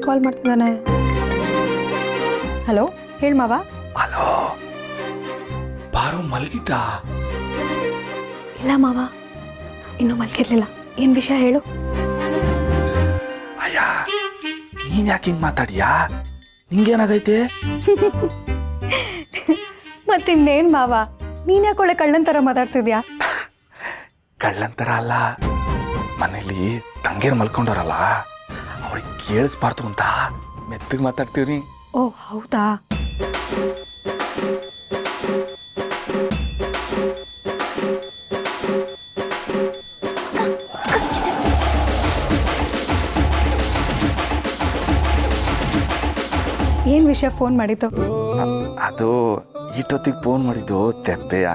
ಕಾಲ್ ಮಾಡ್ತಿದ್ದಾನೆ. ಹಲೋ, ಹೇಳ ಮಾವ. ಹಲೋ, ಬಾರು ಮಲಗಿದ್ದ? ಇಲ್ಲ ಮಾವ, ಇನ್ನೂ ಮಲ್ಗಿರ್ಲಿಲ್ಲ. ಏನ್ ವಿಷಯ ಹೇಳು. ಅಯ್ಯ, ನೀನ್ ಯಾಕೆ ಹಿಂಗ್ ಮಾತಾಡಿಯಾ? ನಿಂಗೇನಾಗೈತೆ? ಮತ್ತಿನ್ನೇನ್ ಮಾವ, ನೀನ್ ಯಾಕೆ ಒಳ್ಳೆ ಕಳ್ಳನ್ ತರ ಮಾತಾಡ್ತಿದ್ಯಾ? ಕಳ್ಳಂತರ ಅಲ್ಲ, ಮನೇಲಿ ತಂಗೇರ್ ಮಲ್ಕೊಂಡವ್ರಲ್ಲ, ಅವ್ರಿಗೆ ಕೇಳಿಸ್ಬಾರ್ದು ಅಂತ ಮೆತ್ತಗೆ ಮಾತಾಡ್ತೀವ್ರಿ. ಓ ಹೌದಾ? ಏನ್ ವಿಷಯ ಫೋನ್ ಮಾಡಿದ್ದು? ಅದು ಇಷ್ಟೊತ್ತಿಗೆ ಫೋನ್ ಮಾಡಿದ್ದು ತೆಪ್ಪೆಯ.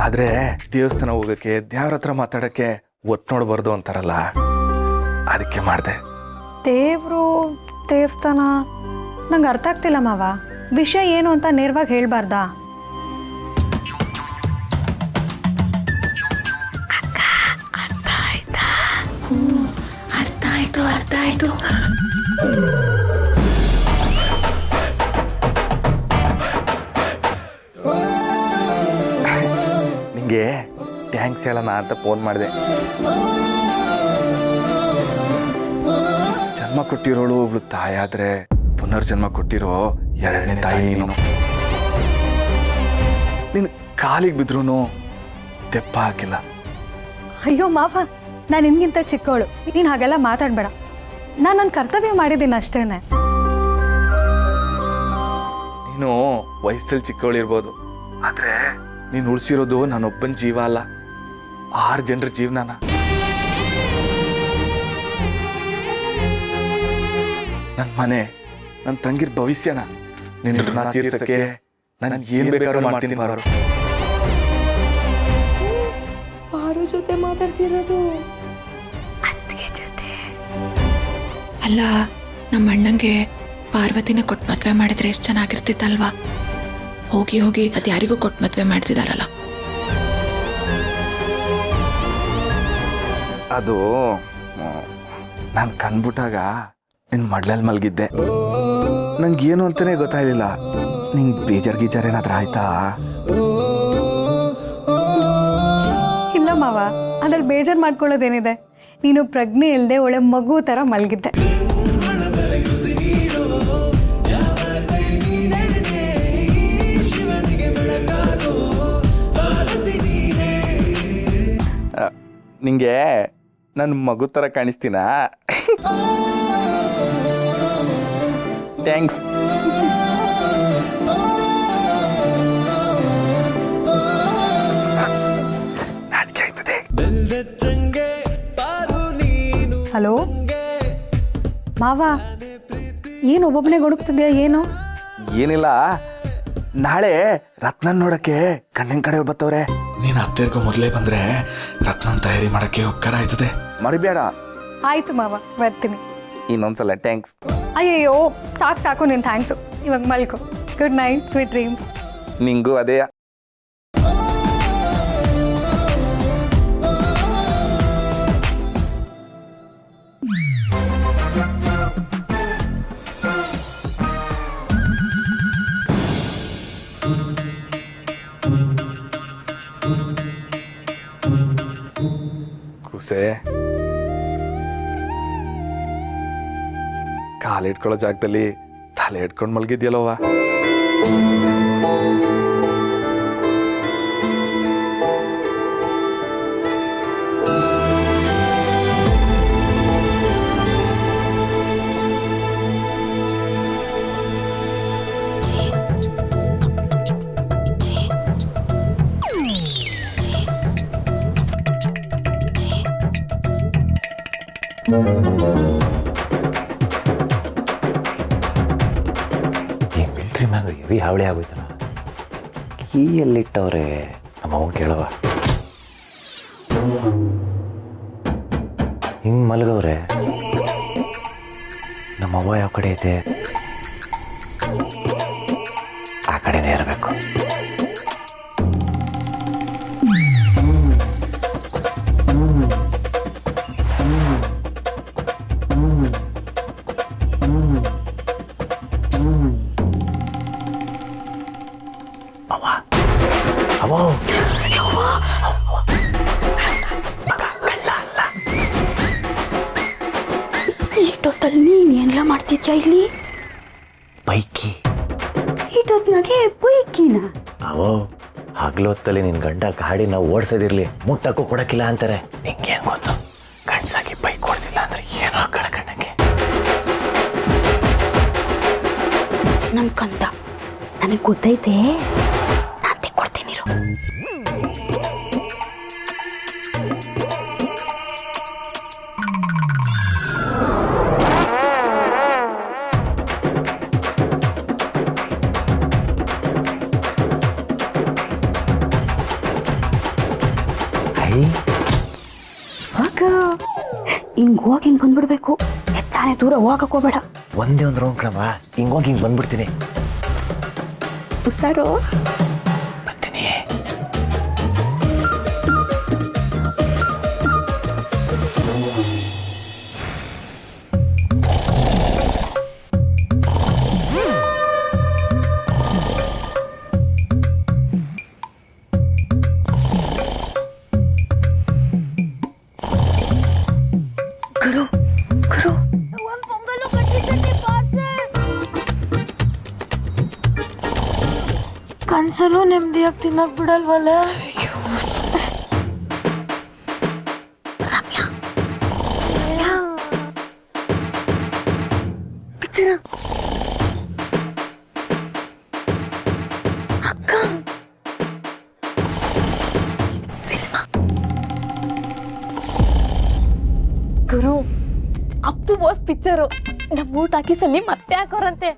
ಆದ್ರೆ ದೇವಸ್ಥಾನ ಹೋಗಕ್ಕೆ, ದೇವ್ರ ಹತ್ರ ಮಾತಾಡಕ್ಕೆ ಒತ್ತು ನೋಡ್ಬಾರ್ದು ಅಂತಾರಲ್ಲ, ಅದಕ್ಕೆ ಮಾಡ್ದೆ. ದೇವ್ರು, ದೇವಸ್ಥಾನ ನಂಗೆ ಅರ್ಥ ಆಗ್ತಿಲ್ಲ ಮಾವ. ವಿಷಯ ಏನು ಅಂತ ನೇರವಾಗಿ ಹೇಳ್ಬಾರ್ದಾ? ಅರ್ಥ ಆಯ್ತು. ನಿಂಗೆ ಥ್ಯಾಂಕ್ಸ್ ಹೇಳೋಣ ಅಂತ ಫೋನ್ ಮಾಡಿದೆ. ಜನ್ಮ ಕೊಟ್ಟಿರೋಳು ಒಬ್ಳು ತಾಯಾದ್ರೆ ಪುನರ್ಜನ್ಮ ಕೊಟ್ಟಿರೋ ಎರಡನೇ ತಾಯಿ ನೀನು. ನಿನ್ ಕಾಲಿಗೆ ಬಿದ್ರೂ ತೆಪ್ಪ ಹಾಕಿಲ್ಲ. ಅಯ್ಯೋ ಮಾವ, ನಾನು ನಿನ್ಗಿಂತ ಚಿಕ್ಕವಳು, ನೀನು ಹಾಗೆಲ್ಲ ಮಾತಾಡಬೇಡ. ನಾನು ನನ್ನ ಕರ್ತವ್ಯ ಮಾಡಿದ್ದೀನಿ ಅಷ್ಟೇನೆ. ನೀನು ವಯಸ್ಸಲ್ಲಿ ಚಿಕ್ಕವಳಿರ್ಬೋದು, ಆದ್ರೆ ನೀನು ಉಳಿಸಿರೋದು ನಾನೊಬ್ಬನ ಜೀವ ಅಲ್ಲ, 6 ಜನರ ಜೀವನನ. ನನ್ನ ಮನೆ, ನನ್ನ ತಂಗಿರ ಭವಿಷ್ಯನ ನಿನ್ನ ಋಣ ತೀರ್ಸಕ್ಕೆ ನಾನು ಏನ್ ಬೇಕಾದ್ರೂ ಮಾಡ್ತೀನಿ. ಪಾರು ಜೊತೆ ಮಾತಾಡ್ತಿರೋದು? ಅತ್ತಿಗೆ ಜೊತೆ ಅಲ್ಲ, ನಮ್ಮ ಅಣ್ಣಂಗೆ ಪಾರ್ವತಿನ ಕೊಟ್ಟು ಮದ್ವೆ ಮಾಡಿದ್ರೆ ಎಷ್ಟು ಚೆನ್ನಾಗಿರ್ತಿತ್ತಲ್ವಾ? ಹೋಗಿ ಹೋಗಿ ಅದು ಯಾರಿಗೂ ಕೊಟ್ಟು ಮದ್ವೆ ಮಾಡ್ತಿದಾರಲ್ಲ. ಅದು ನಾನು ಕಣ್ಬಿಟ್ಟಾಗ ನಿನ್ನ ಮಡ್ಲಲ್ಲಿ ಮಲಗಿದ್ದೆ. ನಂಗೇನು ಅಂತಾನೆ ಗೊತ್ತಾಗಲಿಲ್ಲ. ನಿಂಗೆ ಬೇಜಾರ್ ಏನಾದ್ರೂ ಆಯ್ತಾ? ಇಲ್ಲ ಮಾವ, ಅದ್ರಲ್ಲಿ ಬೇಜಾರು ಮಾಡ್ಕೊಳ್ಳೋದೇನಿದೆ. ನೀನು ಪ್ರಜ್ಞೆ ಇಲ್ಲದೆ ಒಳ್ಳೆ ಮಗು ಥರ ಮಲಗಿದ್ದೆ. ನಿಂಗೆ ನನ್ನ ಮಗು ಥರ ಕಾಣಿಸ್ತೀನಾ? ಥ್ಯಾಂಕ್ಸ್. ನಾಚಿಕೆ ಆಯ್ತದೆ. ಹಲೋ ಮಾವ, ಏನು ಒಬ್ಬೊಬ್ಬನೇ ಗೊಣಗ್ತಿದ್ಯಾ? ಏನು? ಏನಿಲ್ಲ, ನಾಳೆ ರತ್ನನ್ ನೋಡಕ್ಕೆ ಕಣ್ಣಿನ ಕಡೆ ಬರ್ತವ್ರೆ. ನೀನು ಹತ್ತಿರಕ್ಕೂ ಮೊದಲೇ ಬಂದ್ರೆ ರತ್ನನ್ ತಯಾರಿ ಮಾಡಕ್ಕೆ ಉಪಕಾರ ಆಯ್ತದೆ. ಮರಿಬೇಡ. ಆಯ್ತು ಮಾವ, ಬರ್ತೀನಿ. ಇನ್ನೊಂದ್ಸಲ ಥ್ಯಾಂಕ್ಸ್. ಅಯ್ಯಯ್ಯೋ, ಸಾಕು ನೀನು ಥ್ಯಾಂಕ್ಸು. ಇವಾಗ ಮಲ್ಕೊ. Good night, sweet dreams. ನಿಂಗೂ ಅದೇ. ಕುಸೆ, ಕಾಲಿಟ್ಕೊಳ್ಳೋ ಜಾಗದಲ್ಲಿ ತಲೆ ಇಟ್ಕೊಂಡು ಮಲಗಿದ್ಯಲ್ಲವ್ವ. ಈ ಮಿಲ್ಟ್ರಿ ಮ್ಯಾಗ ಹೆವಿ ಹಾವಳಿ ಆಗೋಯ್ತನ. ಕೀಯಲ್ಲಿಟ್ಟವ್ರೆ, ನಮ್ಮವ್ವ ಕೇಳವ. ಹಿಂಗೆ ಮಲಗವ್ರೆ, ನಮ್ಮವ್ವ ಯಾವ ಕಡೆ ಐತೆ ಆ ಕಡೆನೇ ಇರಬೇಕು. ಪೈಕಿ. ಇಟ್ಟೊತ್ನಾಗೆ ಬೈಕಿನ ಅವೋ ಹಗ್ಲೊತ್ತಲ್ಲಿ ನಿನ್ ಗಂಡ ಗಾಡಿನ ಓಡ್ಸೋದಿರ್ಲಿ ಮುಟ್ಟಕ್ಕೂ ಕೊಡಕ್ಕಿಲ್ಲ ಅಂತಾರೆ. ನಿಂಗೇನ್ ಗೊತ್ತು, ಗಂಡ್ಸಾಗಿ ಬೈಕ್ ಓಡಿಸಿಲ್ಲ ಅಂದ್ರೆ ಏನೋ ಕಳ್ಕಣ್ಣಕ್ಕೆ. ನನ್ ಕಂದ ನನಗೆ ಗೊತ್ತೈತೆ, ನಾನ್ ತೆಕ್ಕೊಡ್ತೀನಿ ಇರು. ಹಿಂಗ್ ಹೋಗಿ ಹಿಂಗ್ ಬಂದ್ಬಿಡ್ಬೇಕು, ಎತ್ತಾನೆ ದೂರ ಹೋಗಕ್ ಹೋಗ್ಬೇಡ. ಒಂದೇ ಒಂದು ರೌಂಡ್ ಕಣವ, ಹಿಂಗೋಗಿ ಹಿಂಗ್ ಬಂದ್ಬಿಡ್ತೀನಿ. ಹುಷಾರು. ಬರ್ತೀನಿ. ಗುರು ಗುರು ಕನ್ಸಲ್ಲೂ ನೆಮ್ಮದಿಯಾಗಿ ತಿನ್ನಕ್ ಬಿಡಲ್ವಲ್ಲ. ಪಿಕ್ಚರ ಅಕ್ಕ ಗುರು, ಅಪ್ಪು ಬಾಸ್ ಪಿಕ್ಚರು ನಮ್ಮ ಊಟ ಹಾಕಿಸಲ್ಲಿ ಮತ್ತೆ ಹಾಕೋರಂತೆ.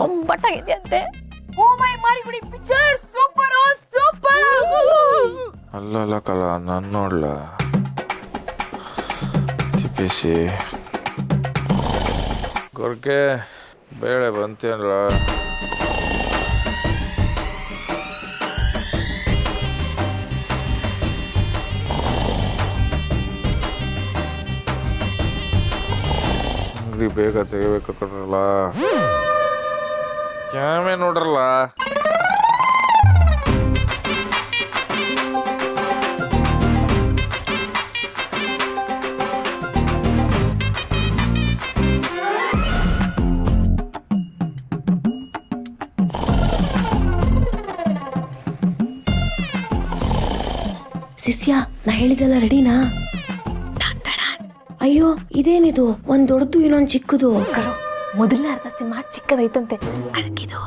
ಒಂಬಟ್ಟಾಗಿದೆ ಅಂತೆ. ಓ ಮೈ ಮಾರಿಗುಡಿ ಪಿಕ್ಚರ್ ಸೂಪರ್ ಸೂಪರ್. ಅಲ್ಲಲ್ಲ ಕಲ ನಾನು ನೋಡ್ಲ ತಿಪ್ಪಿಸಿ ಗೊರ್ಗೆ ಬೇಳೆ ಬಂತೇನ್ರ? ಅಂಗಡಿ ಬೇಗ ತೆಗಿಬೇಕು ಕಣ್ರಲ್ಲ, ಕ್ಯಾಮೆ ನೋಡ್ರಲ್ಲ. ಶಿಷ್ಯ, ನಾ ಹೇಳಿದೆಲ್ಲ ರೆಡಿನಾ? ಅಯ್ಯೋ ಇದೇನಿದು, ಒಂದ್ ದೊಡ್ಡದು ಇನ್ನೊಂದ್ ಚಿಕ್ಕದು. ಗುರು, ಮೊದಲನೇ ಅರ್ಧ ಸಿಂಹ ಚಿಕ್ಕದೈತಂತೆ, ಅದಕ್ಕಿದು,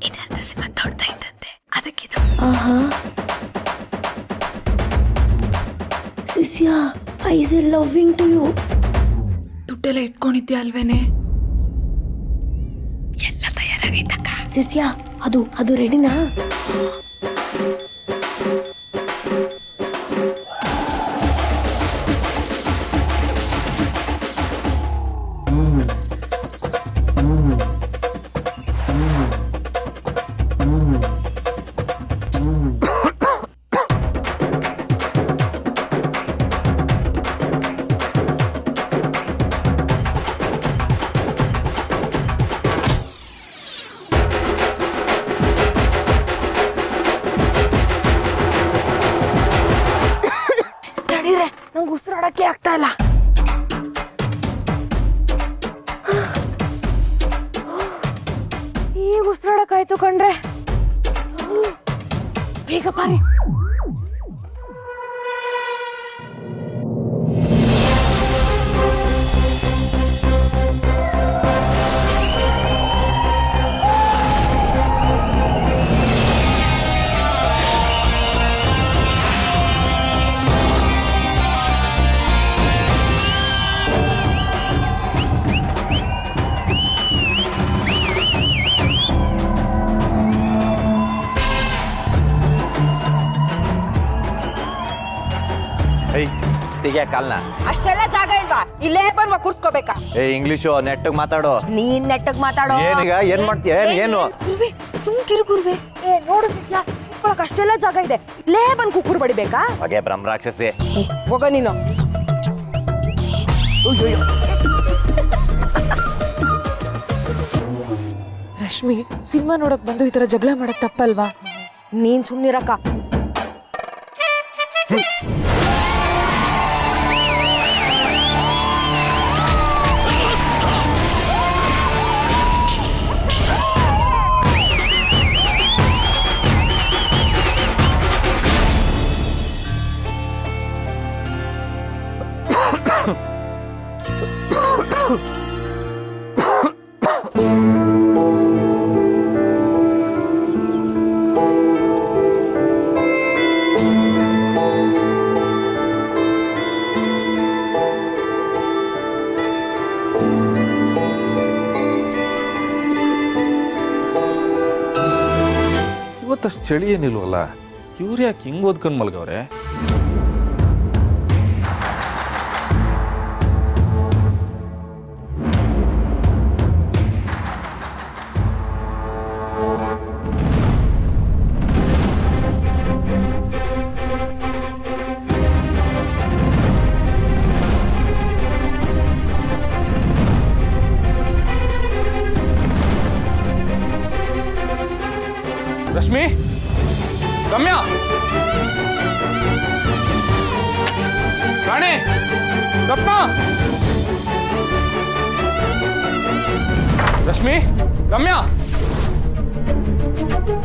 ಇದರ್ಧ ಸಿಂಹ ದೊಡ್ಡದೈತಂತೆ, ಅದಕ್ಕಿದು. ಆಹಾ ಶಿಷ್ಯ, ice a loving to you. ದುಡ್ಡೆಲ್ಲ ಇಟ್ಕೊಂಡಿದ್ಯಾ ಅಲ್ವೇನೆ? ಎಲ್ಲ ತಯಾರಾಗೈತಕ್ಕ. ಶಿಷ್ಯ, ಅದು ರೆಡಿನಾ? ತಡೀರೆ, ನಂಗೆ ಉಸಿರಾಡಕ್ಕೆ ಆಗ್ತಾ ಇಲ್ಲ. ಈಗ ಉಸಿರಾಡಕ್ಕಾಯ್ತು ಕಣ್ರೆ. ಬೇಗ ಬಾರಿ. ತೆಗಿಯ ಕಾಲ್ನ. ಅಷ್ಟೆಲ್ಲ ಜಾಗ ಇಲ್ವಾ? ಇಲ್ಲೇ ಬಂದ್ ಕೂರ್ಸ್ಕೋಬೇಕಾ? ಇಂಗ್ಲಿಷು ನೆಟ್ಟಗ್ ಮಾತಾಡೋ. ನೀನ್ ನೆಟ್ಟಗ್ ಮಾತಾಡೋ. ಏನೀಗ ಏನ್ ಮಾಡ್ತೀಯ? ಏನು ಸುಮ್ಕಿರು ಗುರುವೆ. ನೋಡು ಶಿಷ್ಯ, ಕುತ್ಕೊಳಕ್ ಅಷ್ಟೆಲ್ಲ ಜಾಗ ಇದೆ, ಇಲ್ಲೇ ಬಂದ್ ಕುಕ್ಕುರ್ ಬಡಿಬೇಕಾ? ಹಾಗೆ ಬ್ರಹ್ಮರಾಕ್ಷಸಿ. ಹೋಗ ನೀನು. ರಶ್ಮಿ, ಸಿನಿಮಾ ನೋಡಕ್ ಬಂದು ಈ ತರ ಜಗಳ ಮಾಡಕ್ ತಪ್ಪಲ್ವಾ? ನೀನ್ ಸುಮ್ನಿರಕ್ಕ. ಇವತ್ತಷ್ಟು ಚಳಿ ಏನಿಲ್ವಲ್ಲ, ಇವ್ರು ಯಾಕೆ ಹಿಂಗೆ ಓದ್ಕೊಂಡು ಮಲ್ಗವ್ರೆ? ರಶ್ಮಿ, ರಮ್ಯಾ, ರಾಣಿ, ರತ್ನ, ರಶ್ಮಿ, ರಮ್ಯಾ,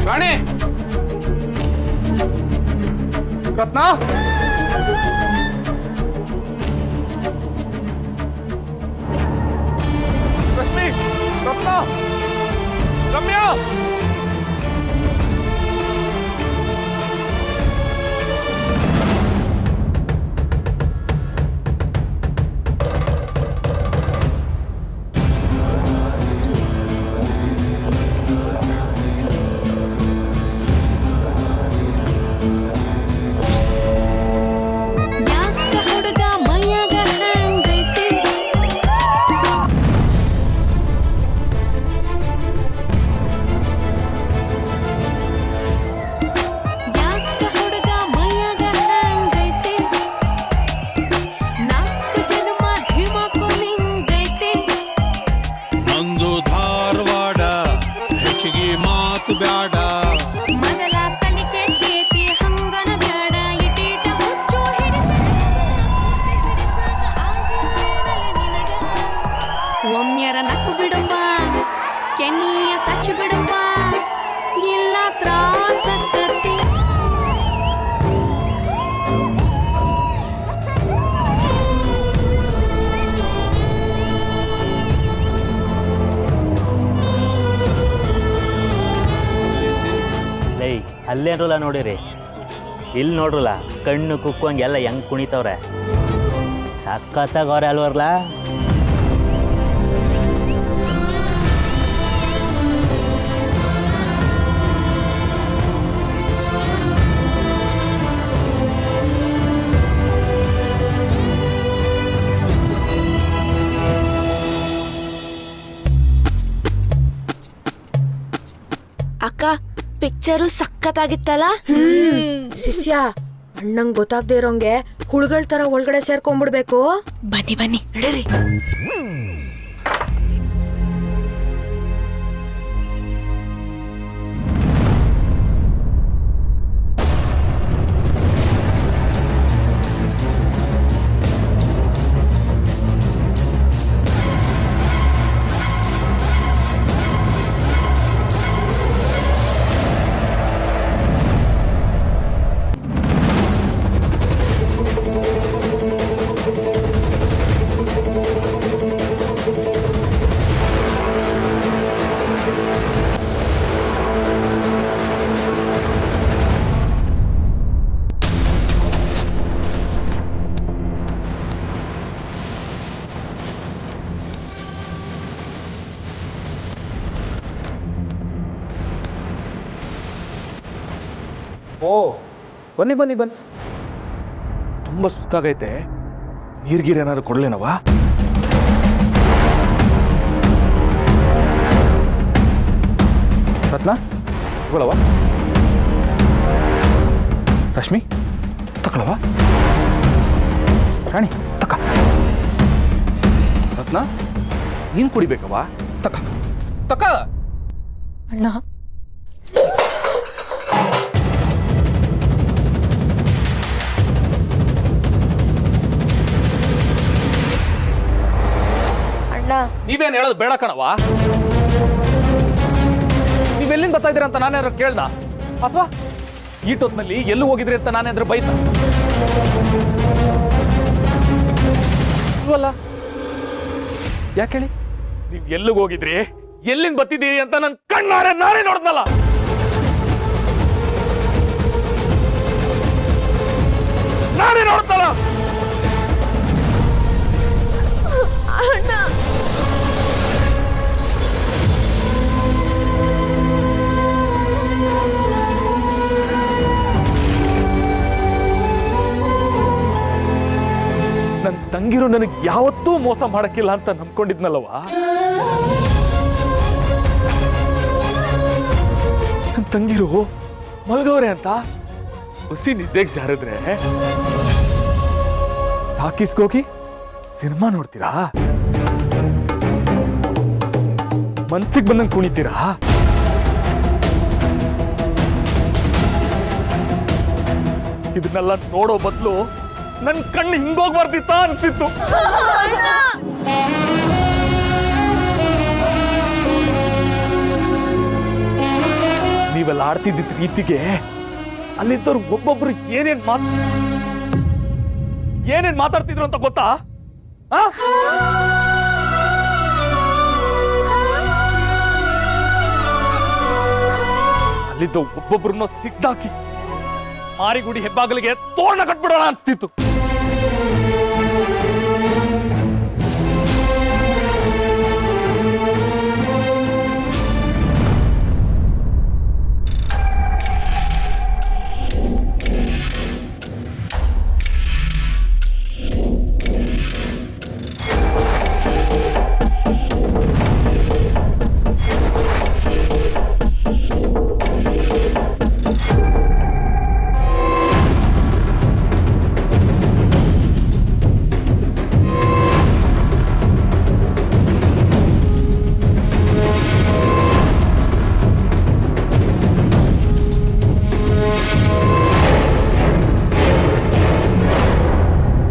ರಾಣಿ, ರತ್ನ, ರಶ್ಮಿ, ರತ್ನ, ರಮ್ಯಾ. ಒಮ್ಮೆರ ನಕ್ಕು ಬಿಡುವ ಕೆನ್ನಿಯ ಕಚ್ಚಿ ಬಿಡುವ ಇಲ್ಲ ತ್ರಾಸಕ್ಕತ್ತಿ ಲೈ ಅಲ್ಲೇನಲ್ಲ ನೋಡಿರಿ, ಇಲ್ಲಿ ನೋಡ್ರಲ್ಲ ಕಣ್ಣು ಕುಕ್ಕಂಗೆಲ್ಲ ಹೆಂಗೆ ಕುಣಿತವ್ರೆ, ಸಕ್ಕತ್ತಾಗವ್ರೆ ಅಲ್ವರ್ಲ. ಅಕ್ಕ ಪಿಕ್ಚರು ಸಖತ್ತಾಗಿತ್ತಲ್ಲ. ಶಿಷ್ಯ, ಅಣ್ಣಂಗ್ ಗೊತ್ತಾಗ್ದೇ ಇರೋಂಗೆ ಹುಳುಗಳ ತರ ಒಳಗಡೆ ಸೇರ್ಕೊಂಡ್ಬಿಡ್ಬೇಕು. ಬನ್ನಿ ಬನ್ನಿ ನಡೀರಿ. ಓ, ಬನ್ನಿ ಬನ್ನಿ ಬನ್ನಿ. ತುಂಬ ಸುಸ್ತಾಗೈತೆ, ನೀರ್ಗೀರ್ ಏನಾದ್ರು ಕೊಡ್ಲೇನವಾ? ರತ್ನ ತಗೊಳವ? ರಶ್ಮಿ ತಗೊಳವ? ರಾಣಿ ತಕ. ರತ್ನ ನೀನ್ ಕುಡಿಬೇಕವಾ? ತಕ ತಕ. ಅಣ್ಣ ನೀವೇನ್ ಹೇಳೋದು ಬೇಡ ಕಣವಾ? ನೀವೆಲ್ಲಿಂದ ಬರ್ತಾ ಇದ್ದೀರಾ ಅಂತ ನಾನೇನಾದ್ರು ಕೇಳ್ದ? ಅಥವಾ ಈಟೊತ್ನಲ್ಲಿ ಎಲ್ಲೂ ಹೋಗಿದ್ರಿ ಅಂತ ನಾನೇನಾದ್ರು ಬೈತ? ಇಲ್ವಲ್ಲ, ಯಾಕೆ ಹೇಳಿ? ನೀವ್ ಎಲ್ಲಿಗೆ ಹೋಗಿದ್ರಿ, ಎಲ್ಲಿಂದ ಬರ್ತಿದ್ದೀರಿ ಅಂತ ನನ್ ಕಣ್ಣಾರೆ ನಾನೇ ನೋಡ್ದಲ್ಲ. ನಾನೇ ನೋಡ್ತಲ್ಲ. ತಂಗಿರು ನನಗೆ ಯಾವತ್ತೂ ಮೋಸ ಮಾಡಕ್ಕಿಲ್ಲ ಅಂತ ನಂಬ್ಕೊಂಡಿದ್ನಲ್ಲವ. ನನ್ನ ತಂಗಿರು ಮಲ್ಗವ್ರೆ ಅಂತ ಹುಸಿ ನಿದ್ದೆಗೆ ಜಾರಿದ್ರೆ ಟಾಕೀಸ್ಗೋಗಿ ಸಿನಿಮಾ ನೋಡ್ತೀರಾ? ಮನ್ಸಿಗೆ ಬಂದಂಗೆ ಕುಣಿತೀರಾ? ಇದನ್ನೆಲ್ಲ ನೋಡೋ ಬದಲು ನನ್ನ ಕಣ್ಣು ಹಿಂಗೋಗ್ಬಾರ್ದಿತ್ತ ಅನ್ಸ್ತಿತ್ತು. ನೀವೆಲ್ಲ ಆಡ್ತಿದ್ದ ರೀತಿಗೆ ಅಲ್ಲಿದ್ದವ್ರು ಒಬ್ಬೊಬ್ರು ಏನೇನ್ ಮಾತಾಡ್ತಿದ್ರು ಅಂತ ಗೊತ್ತಾ? ಅಲ್ಲಿದ್ದ ಒಬ್ಬೊಬ್ರನ್ನ ಸಿಕ್ದಾಕಿ ಮಾರಿಗುಡಿ ಹೆಬ್ಬಾಗಲಿಗೆ ತೋರಣ ಕಟ್ಬಿಡೋಣ ಅನ್ಸ್ತಿತ್ತು.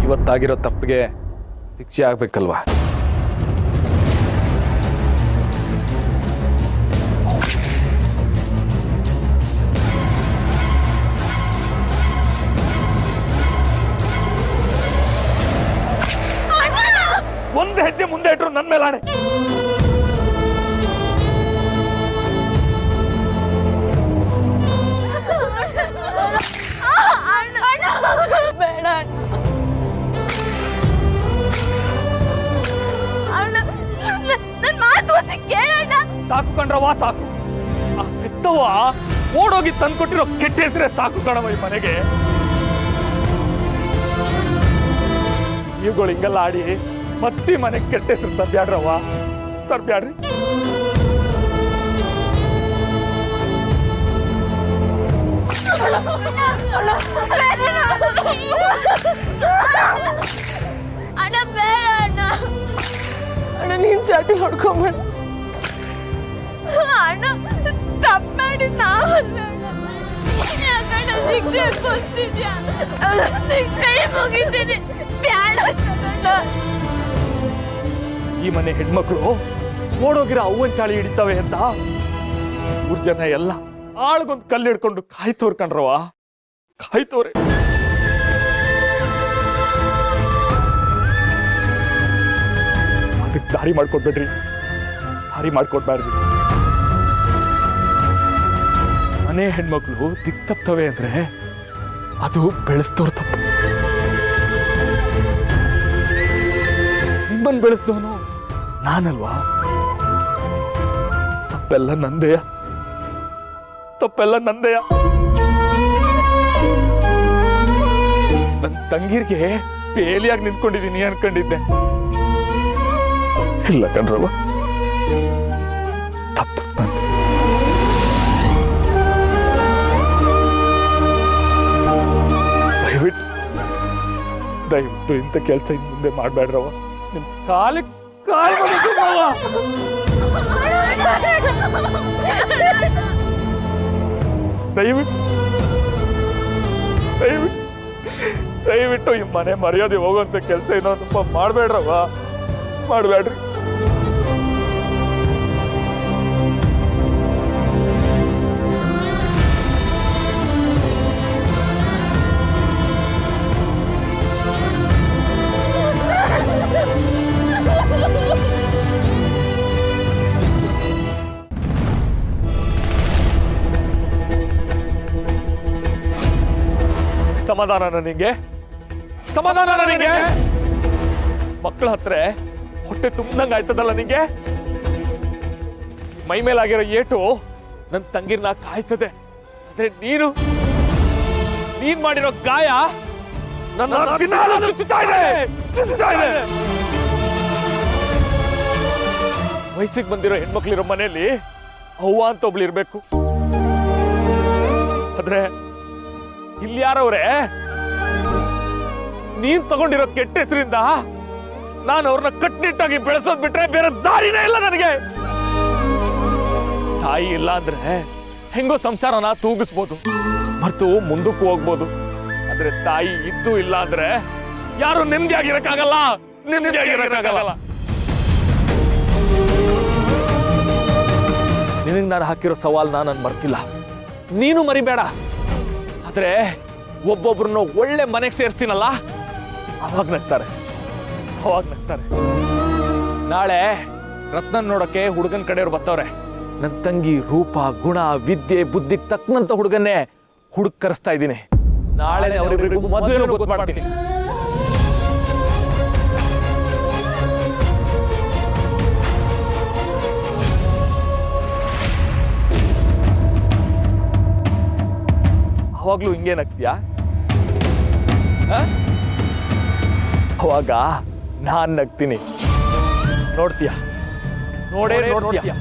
ಇವತ್ತಾಗಿರೋ ತಪ್ಪಿಗೆ ಶಿಕ್ಷೆ ಆಗ್ಬೇಕಲ್ವಾ? ಒಂದು ಹೆಜ್ಜೆ ಮುಂದೆ ಇಟ್ರು ನನ್ ಮೇಲಾಣೆ. ಸಾಕು ಕಣ್ರವ್ವ, ಸಾಕು. ಹೆತ್ತವ್ವ ಓಡೋಗಿ ತಂದ್ಕೊಟ್ಟಿರೋ ಕೆಟ್ಟ ಹೆಸರೇ ಸಾಕು ಕಣವ ಈ ಮನೆಗೆ. ಇವುಗಳು ಹಿಂಗೆಲ್ಲ ಆಡಿ ಮತ್ತಿ ಮನೆಗೆ ಕೆಟ್ಟ ಹೆಸರು ತರ್ಬ್ಯಾಡ್ರವ್ವ, ತರ್ಬ್ಯಾಡ್ರಿ. ಅಣ್ಣ ಬೇಡ ಅಣ್ಣ, ಅಣ್ಣ ನೀನ್ ಚಾಟಿ ಹೊಡ್ಕೊಂಬೇಡ ಅಣ್ಣ. ತಪ್ಪು ಮಾಡಿ ನಾವಲ್ಲ ಅಣ್ಣ, ಶಿಕ್ಷೆ ಕೊಡ್ತಿದ್ಯಾ? ಕೈ ಮುಗಿತೀನಿ, ಬ್ಯಾಡ ಅಣ್ಣ. ಈ ಮನೆ ಹೆಣ್ಮಕ್ಳು ಓಡೋಗಿರೋ ಅವ್ವನ್ ಚಾಳಿ ಹಿಡಿತವೆ ಅಂತ 3 ಜನ ಎಲ್ಲ ಆಳ್ಗೊಂದು ಕಲ್ಲು ಹಿಡ್ಕೊಂಡು ಕಾಯ್ತವ್ರ ಕಣ್ರವ, ಕಾಯ್ತವ್ರೆ. ಅದಕ್ಕೆ ದಾರಿ ಮಾಡ್ಕೊಡ್ಬೇಡ್ರಿ, ದಾರಿ ಮಾಡ್ಕೊಡ್ಬಾರ್ದು. ಮನೆ ಹೆಣ್ಮಕ್ಳು ದಿಕ್ ತಪ್ತವೆ ಅಂದ್ರೆ ಅದು ಬೆಳೆಸ್ತವ್ರ ತಪ್ಪು. ನಿಮ್ಮನ್ನು ಬೆಳೆಸ್ದವನು ನಾನಲ್ವಾ? ತಪ್ಪೆಲ್ಲ ನಂದೆಯ, ತಪ್ಪೆಲ್ಲ ನಂದೆಯ. ನನ್ನ ತಂಗಿರ್ಗೆ ಬೇಲಿಯಾಗಿ ನಿಂತ್ಕೊಂಡಿದ್ದೀನಿ ಅನ್ಕೊಂಡಿದ್ದೆ. ಇಲ್ಲ ಕಣ್ರವ, ತಪ್ಪು. ದಯವಿಟ್ಟು ಇಂಥ ಕೆಲಸ ಇನ್ನು ಮುಂದೆ ಮಾಡಬೇಡ್ರವ. ನಿಮ್ ಕಾಲಿಗೆ ಕಾಲು ದಯವಿಟ್ಟು ದಯವಿಟ್ಟು ದಯವಿಟ್ಟು ಈ ಮನೆ ಮರ್ಯಾದೆ ಹೋಗುವಂತ ಕೆಲಸ ಏನೋ ತುಂಬ ಮಾಡಬೇಡ್ರವ, ಮಾಡಬೇಡ್ರಿ. ಸಮಾಧಾನ ನಿಂಗೆ, ಸಮಾಧಾನ ನಿಂಗೆ. ಮಕ್ಕಳ ಹತ್ರ ಹೊಟ್ಟೆ ತುಂಬಂಗ ಆಯ್ತದಲ್ಲ ನಿಂಗೆ. ಮೈ ಮೇಲಾಗಿರೋ ಏಟು ನನ್ನ ತಂಗಿರ್ನ ಕಾಯ್ತದೆ, ಆದ್ರೆ ನೀನ್ ಮಾಡಿರೋ ಗಾಯ ನನ್ನ ತಿಂತಾ ಇದೆ. ವಯಸ್ಸಿಗೆ ಬಂದಿರೋ ಹೆಣ್ಮಕ್ಳಿರೋ ಮನೆಯಲ್ಲಿ ಅವ್ವ ಅಂತ ಒಬ್ಳು ಇರ್ಬೇಕು. ಆದ್ರೆ ಇಲ್ಲಿ ಯಾರವ್ರೆ? ನೀನ್ ತಗೊಂಡಿರೋ ಕೆಟ್ಟ ಹೆಸರಿಂದ ನಾನು ಅವ್ರನ್ನ ಕಟ್ನಿಟ್ಟಾಗಿ ಬೆಳೆಸೋದ್ ಬಿಟ್ರೆ ಬೇರೆ ದಾರಿನೇ ಇಲ್ಲ ನನಗೆ. ತಾಯಿ ಇಲ್ಲ ಅಂದ್ರೆ ಹೆಂಗೋ ಸಂಸಾರನ ತೂಗಿಸ್ಬೋದು, ಮತ್ತು ಮುಂದಕ್ಕೂ ಹೋಗ್ಬೋದು. ಆದ್ರೆ ತಾಯಿ ಇದ್ದು ಇಲ್ಲ ಅಂದ್ರೆ ಯಾರು ನೆಮ್ಮದಿಯಾಗಿರಕ್ಕಾಗಲ್ಲ. ನಿನಗೆ ನಾನು ಹಾಕಿರೋ ಸವಾಲ್ನ ನಾನು ಮರ್ತಿಲ್ಲ, ನೀನು ಮರಿಬೇಡ. ಆದ್ರೆ ಒಬ್ಬೊಬ್ರನ್ನ ಒಳ್ಳೆ ಮನೆಗೆ ಸೇರಿಸ್ತೀನಲ್ಲ, ಅವಾಗ ನಗ್ತಾರೆ. ನಾಳೆ ರತ್ನನ್ ನೋಡಕ್ಕೆ ಹುಡುಗನ ಕಡೆಯವ್ರು ಬರ್ತಾವ್ರೆ. ನನ್ನ ತಂಗಿ ರೂಪ, ಗುಣ, ವಿದ್ಯೆ, ಬುದ್ಧಿಗೆ ತಕ್ಕಂತ ಹುಡುಗನ್ನೇ ಹುಡುಕ್ ಕರೆಸ್ತಾ ಇದ್ದೀನಿ. ನಾಳೆ ಅವರಿಬ್ಬರಿಗೂ ಮದುವೆ ಗೊತ್ತು ಮಾಡ್ತೀನಿ. ಅವಾಗ್ಲೂ ಹಿಂಗೆ ನಗ್ತೀಯಾ? ಅವಾಗ ನಾನ್ ನಗ್ತೀನಿ. ನೋಡ್ತೀಯ? ನೋಡೇ ನೋಡ್ತೀಯ?